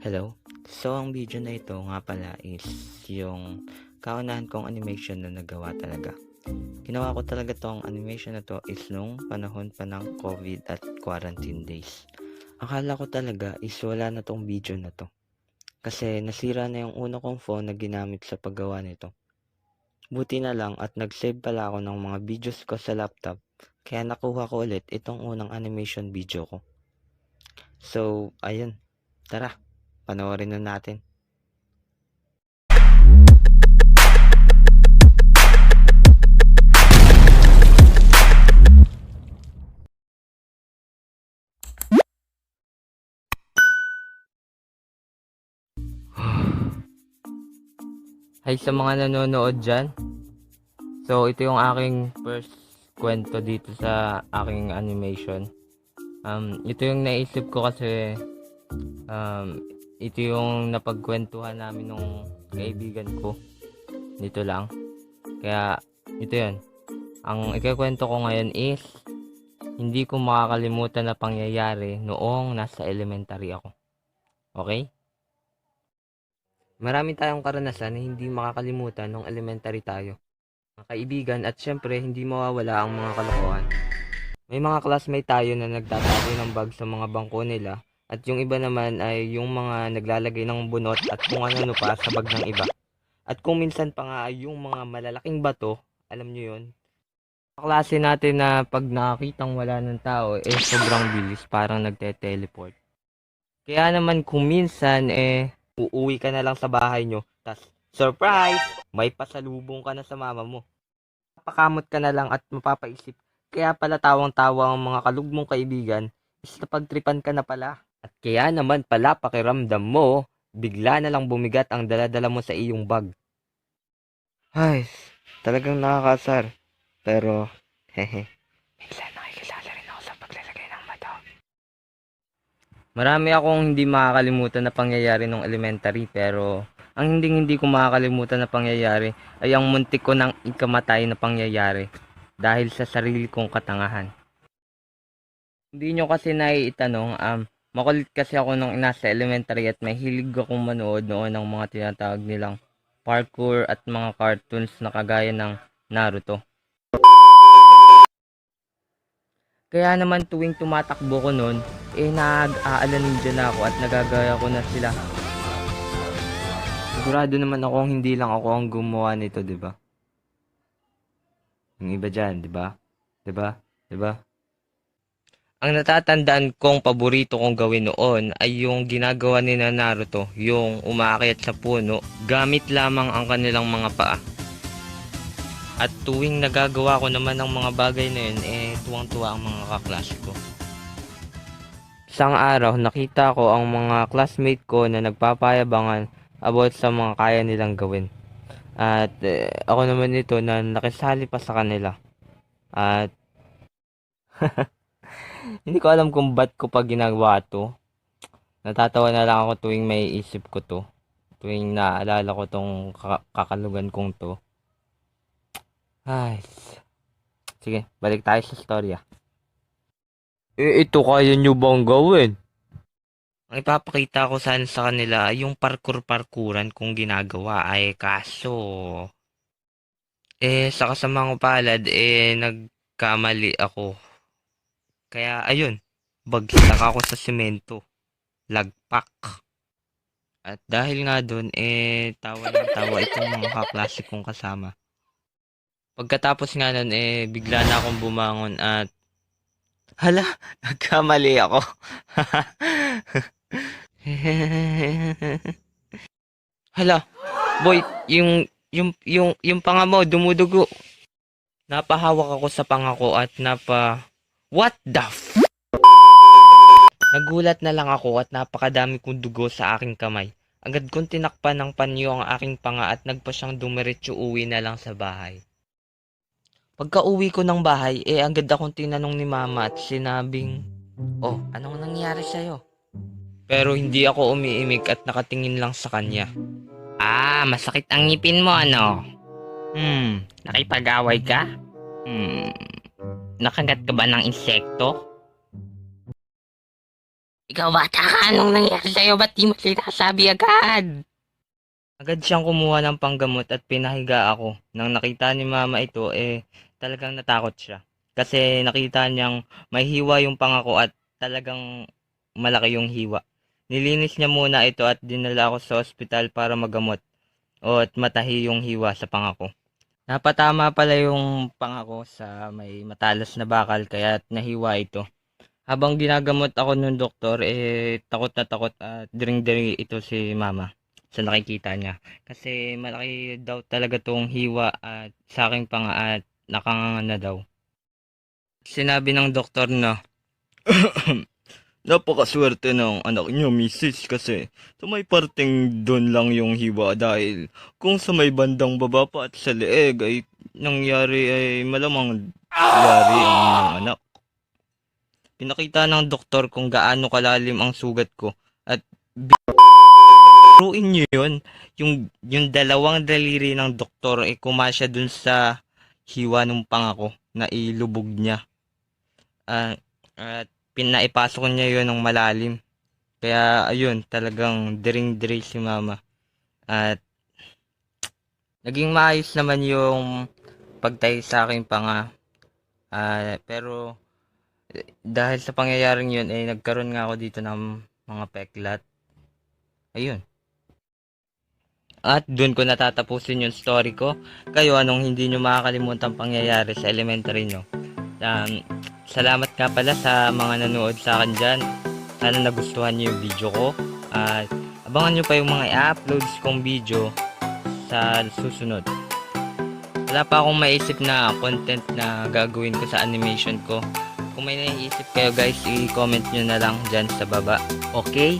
Hello. So, ang video na ito nga pala is yung kaunahan kong animation na nagawa talaga. Ginawa ko talaga tong animation na to is nung panahon pa ng COVID at quarantine days. Akala ko talaga is wala na tong video na to. Kasi nasira na yung una kong phone na ginamit sa paggawa nito. Buti na lang at nag-save pala ako ng mga videos ko sa laptop. Kaya nakuha ko ulit itong unang animation video ko. So, ayun. Tara, panoorin na natin. Hi sa mga nanonood dyan. So, ito yung aking first kwento dito sa aking animation. Ito yung naisip ko kasi um, ito yung napagkwentuhan namin nung kaibigan ko. Dito lang. Kaya, ito yun. Ang ikikwento ko ngayon is hindi ko makakalimutan na pangyayari noong nasa elementary ako. Okay? Marami tayong karanasan na hindi makakalimutan nung elementary tayo. Mga kaibigan at syempre hindi mawawala ang mga kalokohan. May mga classmate tayo na nagtatago ng bag sa mga bangko nila at yung iba naman ay yung mga naglalagay ng bunot at kung ano pa sa bag ng iba. At kung minsan pa nga ay yung mga malalaking bato, alam nyo yun, klase natin na pag nakakitang wala ng tao sobrang bilis parang nagte-teleport. Kaya naman kung minsan uuwi ka na lang sa bahay nyo, tas surprise! May pasalubong ka na sa mama mo. Pakamot ka na lang at mapapaisip, kaya pala tawang-tawa ang mga kalugmong kaibigan is napagtripan ka na pala. At kaya naman pala pakiramdam mo, bigla na lang bumigat ang daladala mo sa iyong bag. Ay, talagang nakakasar. Pero, hehe, minsan nakikisala rin ako sa paglalagay ng bato. Marami akong hindi makakalimutan na pangyayari nung elementary pero ang hindi ko makakalimutan na pangyayari ay ang muntik ko nang ikamatay na pangyayari dahil sa sarili kong katangahan. Hindi nyo kasi naiitanong, makulit kasi ako nung nasa elementary at may hilig akong manood noon ng mga tinatawag nilang parkour at mga cartoons na kagaya ng Naruto. Kaya naman tuwing tumatakbo ko noon, nag-aalanin dyan ako at nagagaya ko na sila. Sigurado naman akong hindi lang ako ang gumawa nito, 'di ba? Yung iba diyan, 'di ba? 'Di ba? 'Di ba? Ang natatandaan kong paborito kong gawin noon ay yung ginagawa ni Naruto, yung umaakyat sa puno gamit lamang ang kanilang mga paa. At tuwing nagagawa ko naman ng mga bagay na yun, tuwang-tuwa ang mga kaklase ko. Isang araw, nakita ko ang mga classmate ko na nagpapayabangan about sa mga kaya nilang gawin. At ako naman ito na nakisali pa sa kanila. At hindi ko alam kung ba't ko pa ginagawa to. Natatawa na lang ako tuwing may isip ko to. Tuwing naaalala ko tong kakalugan kong to. Ay, sige, balik tayo sa storya. Ito kaya nyo bang gawin? Ang ipapakita ko sana sa kanila ay yung parkour-parkuran kong ginagawa ay kaso sa kasamang palad nagkamali ako. Kaya ayun, bagsak ako sa semento, lagpak. At dahil nga dun tawa ng tawa itong mga kaklase kong kasama. Pagkatapos nga nun bigla na akong bumangon at hala, nagkamali ako. Hala, boy, yung panga mo dumudugo. Napahawak ako sa panga ko at what the Nagulat na lang ako at napakadami kong dugo sa aking kamay. Agad kong tinakpan ng panyo ang aking panga at nagpa siyang dumiretso uwi na lang sa bahay. Pagka-uwi ko ng bahay, agad akong tinanong ni mama at sinabing, "Oh, anong nangyari sa'yo?" Pero hindi ako umiimik at nakatingin lang sa kanya. Ah, masakit ang ngipin mo ano? Nakipag-away ka? Nakagat ka ba ng insekto? Ikaw bata ka, anong nangyari sa'yo? Ba't di mo sinasabi agad? Agad siyang kumuha ng panggamot at pinahiga ako. Nang nakita ni mama ito, talagang natakot siya. Kasi nakita niyang may hiwa yung pangako at talagang malaki yung hiwa. Nilinis niya muna ito at dinala ako sa ospital para magamot o at matahi yung hiwa sa pangako. Napatama pala yung pangako sa may matalas na bakal kaya nahiwa ito. Habang ginagamot ako ng doktor, takot na takot at diring-diri ito si mama sa nakikita niya. Kasi malaki daw talaga tong hiwa at sa aking panga at nakanganga na daw. Sinabi ng doktor na, napakaswerte ng anak niyo, misis, kasi sa may parteng doon lang yung hiwa dahil kung sa may bandang baba pa at sa leeg ay nangyari ay malamang yari ang inyong anak. Pinakita ng doktor kung gaano kalalim ang sugat ko at biruin niyo yun. Yung dalawang daliri ng doktor ay kumasya dun sa hiwa ng pangako na ilubog niya. At pinaipasok niya yun ng malalim. Kaya ayun, talagang diring-diri si mama. At naging maayos naman yung pagtahi sa aking panga. Pero dahil sa pangyayaring yun, nagkaroon nga ako dito ng mga peklat. Ayun. At dun ko natatapusin yung story ko. Kayo, anong hindi nyo makakalimutan pangyayari sa elementary nyo? Salamat nga pala sa mga nanood sa akin dyan. Sana nagustuhan nyo yung video ko. At abangan nyo pa yung mga i-uploads kong video sa susunod. Wala pa akong maisip na content na gagawin ko sa animation ko. Kung may naiisip kayo guys, i-comment nyo na lang dyan sa baba. Okay?